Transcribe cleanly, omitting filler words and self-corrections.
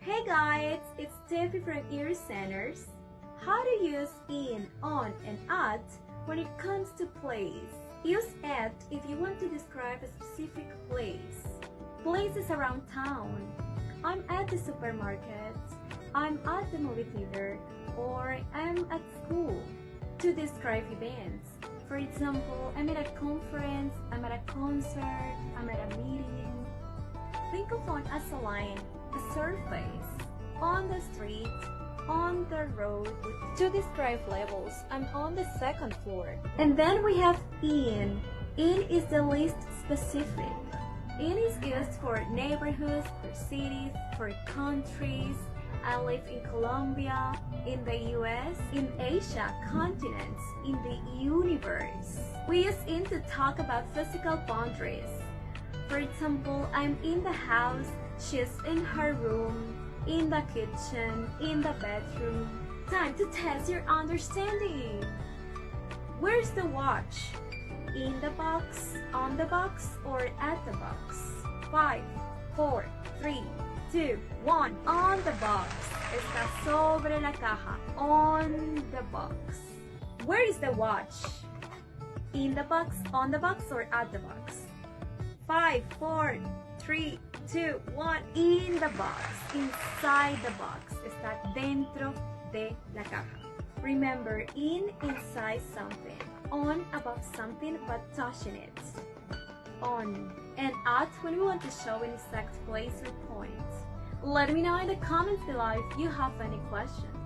Hey guys, it's Steffi from Eurocentres. How to use in, on, and at when it comes to place. Use at if you want to describe a specific place. Places around town. I'm at the supermarket. I'm at the movie theater. Or I'm at school. To describe events. For example, I'm at a conference, I'm at a concert, I'm at a meeting. Think of on as a line, a surface, on the street, on the road. To describe levels, I'm on the second floor. And then we have in. In is the least specific. In is used for neighborhoods, for cities, for countries. I live in Colombia, in the US, in Asia, continents, in the universe. We use in to talk about physical boundaries. For example, I'm in the house, she's in her room, in the kitchen, in the bedroom. Time to test your understanding. Where's the watch? In the box, on the box, or at the box? 5, 4, 3, 2, 1. On the box. Está sobre la caja. On the box. Where is the watch? In the box, on the box, or at the box? 5, 4, 3, 2, 1. In the box. Inside the box. Está dentro de la caja. Remember, in inside something. On above something but touching it. On. And at when we want to show an exact place or point. Let me know in the comments below if you have any questions.